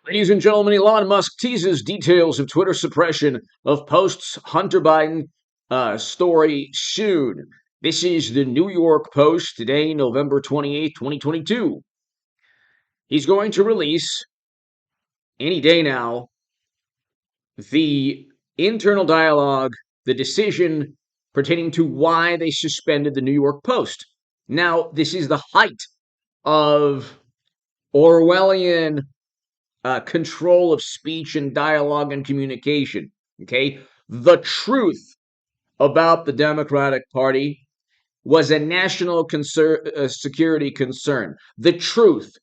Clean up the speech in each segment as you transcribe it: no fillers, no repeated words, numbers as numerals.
Ladies and gentlemen, Elon Musk teases details of Twitter suppression of posts Hunter Biden story soon. This is the New York Post today, November 28th, 2022. He's going to release any day now the internal dialogue, the decision pertaining to why they suspended the New York Post. Now, this is the height of Orwellian control of speech and dialogue and communication. Okay. The truth about the Democratic Party was a national security concern. The truth.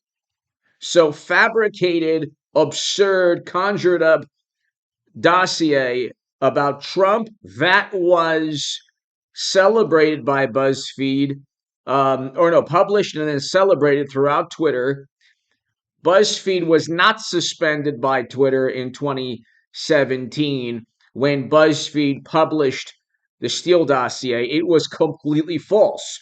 So fabricated, absurd, conjured up dossier about Trump that was celebrated by BuzzFeed, published and then celebrated throughout Twitter. BuzzFeed was not suspended by Twitter in 2017 when BuzzFeed published the Steele dossier. It was completely false.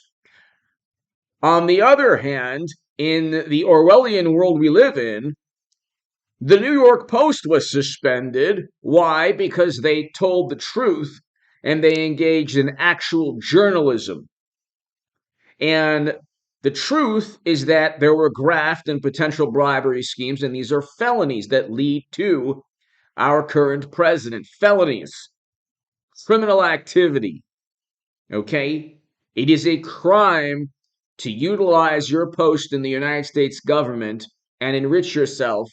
On the other hand, in the Orwellian world we live in, the New York Post was suspended. Why? Because they told the truth and they engaged in actual journalism. And the truth is that there were graft and potential bribery schemes, and these are felonies that lead to our current president. Felonies, criminal activity. Okay? It is a crime to utilize your post in the United States government and enrich yourself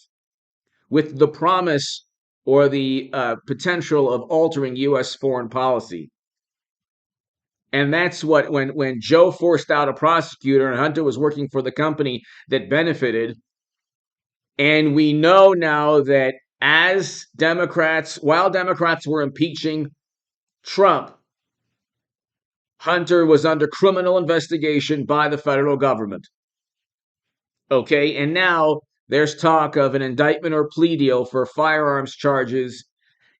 with the promise or the potential of altering U.S. foreign policy. And that's what, when Joe forced out a prosecutor and Hunter was working for the company that benefited. And we know now that while Democrats were impeaching Trump, Hunter was under criminal investigation by the federal government. Okay, and now there's talk of an indictment or plea deal for firearms charges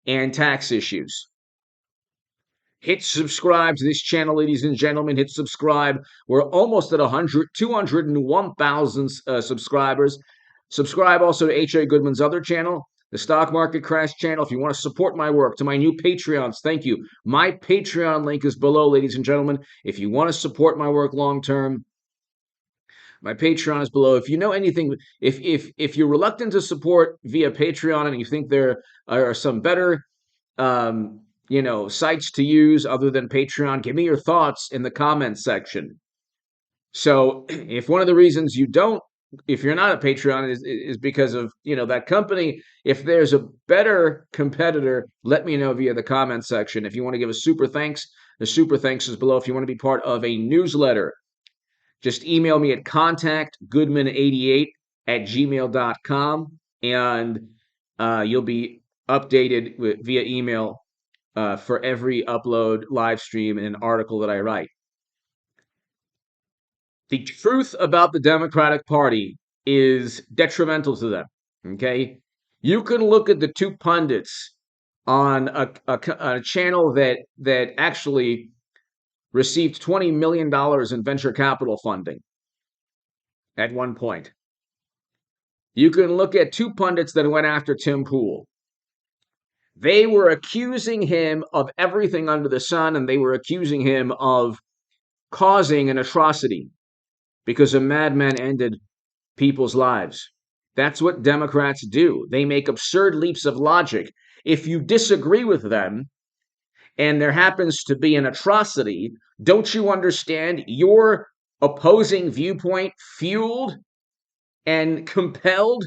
and tax issues. Hit subscribe to this channel, ladies and gentlemen. Hit subscribe. We're almost at 201,000 subscribers. Subscribe also to H.A. Goodman's other channel, the Stock Market Crash channel. If you want to support my work, to my new Patreons, thank you. My Patreon link is below, ladies and gentlemen. If you want to support my work long term, my Patreon is below. If you know anything, if you're reluctant to support via Patreon and you think there are some better sites to use other than Patreon, give me your thoughts in the comments section. So if one of the reasons if you're not a Patreon is because of, that company, if there's a better competitor, let me know via the comment section. If you want to give a super thanks, the super thanks is below. If you want to be part of a newsletter, just email me at contactgoodman88@gmail.com, and you'll be updated via email for every upload, live stream, and article that I write. The truth about the Democratic Party is detrimental to them. Okay? You can look at the two pundits on a channel that actually received $20 million in venture capital funding at one point. You can look at two pundits that went after Tim Pool. They were accusing him of everything under the sun, and they were accusing him of causing an atrocity because a madman ended people's lives. That's what Democrats do. They make absurd leaps of logic. If you disagree with them, and there happens to be an atrocity, don't you understand your opposing viewpoint fueled and compelled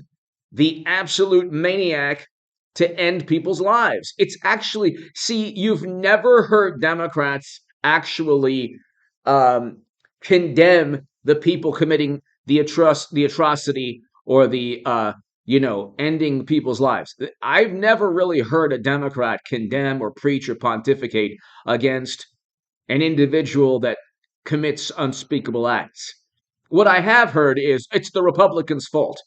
the absolute maniac to end people's lives? It's actually, you've never heard Democrats actually condemn the people committing the atrocity or the ending people's lives. I've never really heard a Democrat condemn or preach or pontificate against an individual that commits unspeakable acts. What I have heard is it's the Republicans' fault.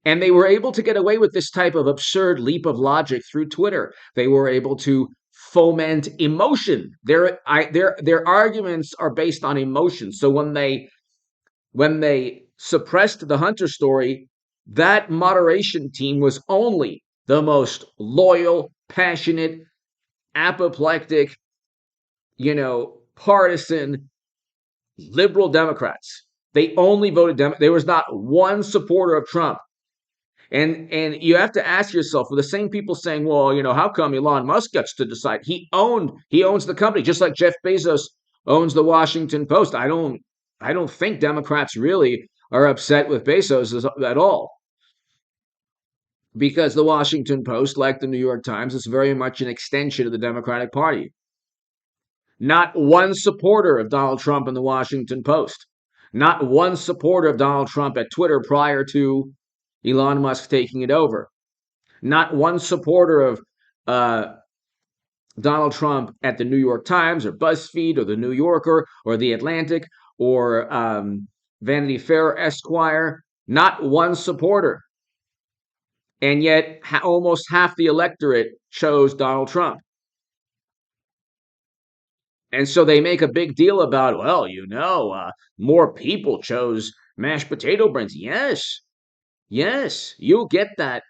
And they were able to get away with this type of absurd leap of logic through Twitter. They were able to foment emotion. Their arguments are based on emotion. So when they suppressed the Hunter story, That moderation team was only the most loyal, passionate, apoplectic, partisan liberal Democrats. They only voted Democrat. There was not one supporter of Trump. And you have to ask yourself, for the same people saying, well, how come Elon Musk gets to decide? He owns the company, just like Jeff Bezos owns the Washington Post. I don't think Democrats really are upset with Bezos at all, because the Washington Post, like the New York Times, is very much an extension of the Democratic Party. Not one supporter of Donald Trump in the Washington Post. Not one supporter of Donald Trump at Twitter prior to Elon Musk taking it over. Not one supporter of uh, Donald Trump at the New York Times or BuzzFeed or the New Yorker or the Atlantic or Vanity Fair Esquire. Not one supporter. And yet almost half the electorate chose Donald Trump. And so they make a big deal about, well, more people chose mashed potato brains. Yes, yes, you'll get that.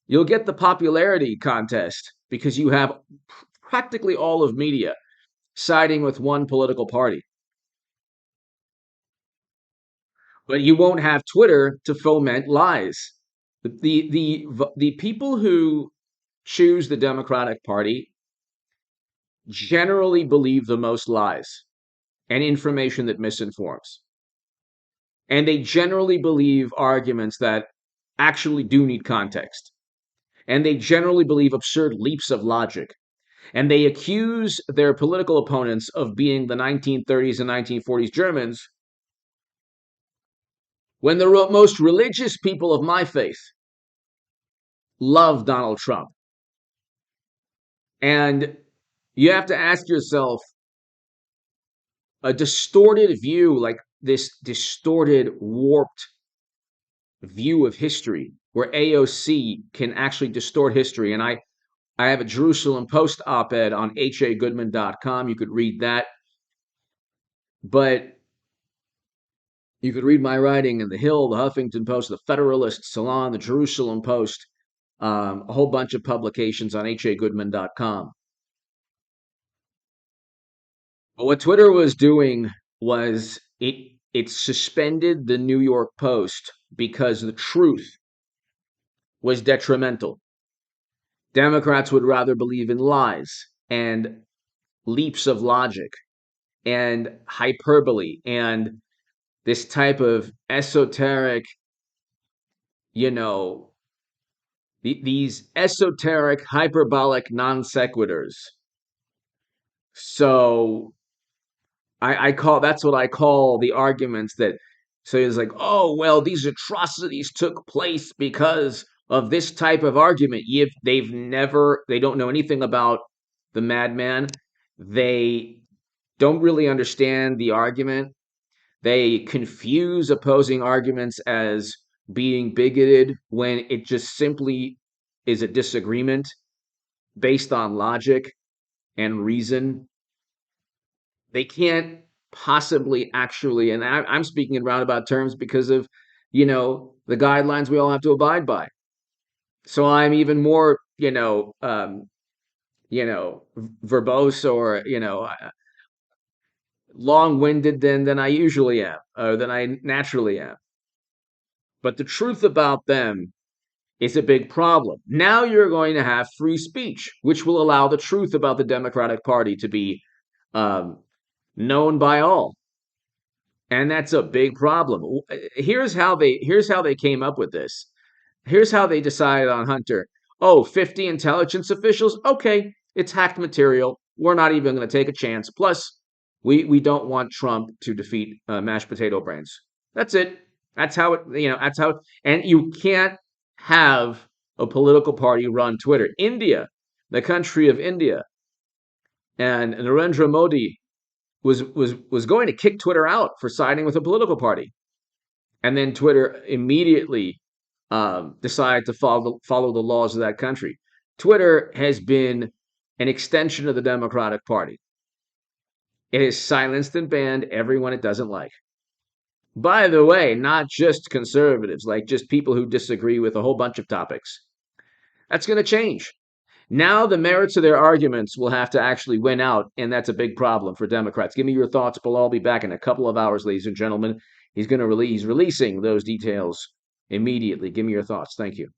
You'll get the popularity contest because you have practically all of media siding with one political party. But you won't have Twitter to foment lies. The people who choose the Democratic Party generally believe the most lies and information that misinforms. And they generally believe arguments that actually do need context. And they generally believe absurd leaps of logic. And they accuse their political opponents of being the 1930s and 1940s Germans, when the most religious people of my faith love Donald Trump. And you have to ask yourself, a distorted view, like this distorted, warped view of history, where AOC can actually distort history. And I have a Jerusalem Post op-ed on hagoodman.com. You could read that. But you could read my writing in The Hill, the Huffington Post, the Federalist, Salon, the Jerusalem Post, a whole bunch of publications on hagoodman.com. But what Twitter was doing was it suspended the New York Post because the truth was detrimental. Democrats would rather believe in lies and leaps of logic and hyperbole and this type of esoteric, these esoteric hyperbolic non sequiturs. So I call that's what I call the arguments that say it's like, oh well, these atrocities took place because of this type of argument. They don't know anything about the madman. They don't really understand the argument. They confuse opposing arguments as being bigoted when it just simply is a disagreement based on logic and reason. They can't possibly actually, and I'm speaking in roundabout terms because of, the guidelines we all have to abide by. So I'm even more, verbose or, long-winded than I usually am, or than I naturally am. But the truth about them is a big problem. Now you're going to have free speech, which will allow the truth about the Democratic Party to be um, known by all. And that's a big problem. Here's how they came up with this. Here's how they decided on Hunter. Oh, 50 intelligence officials? Okay, it's hacked material. We're not even going to take a chance. Plus, we don't want Trump to defeat mashed potato brains. That's it. That's how it, that's how, and you can't have a political party run Twitter. India, the country of India, and Narendra Modi was going to kick Twitter out for siding with a political party, and then Twitter immediately decided to follow the laws of that country. Twitter has been an extension of the Democratic Party. It has silenced and banned everyone it doesn't like. By the way, not just conservatives, like just people who disagree with a whole bunch of topics. That's going to change. Now the merits of their arguments will have to actually win out, and that's a big problem for Democrats. Give me your thoughts below. I'll be back in a couple of hours, ladies and gentlemen. He's releasing those details immediately. Give me your thoughts. Thank you.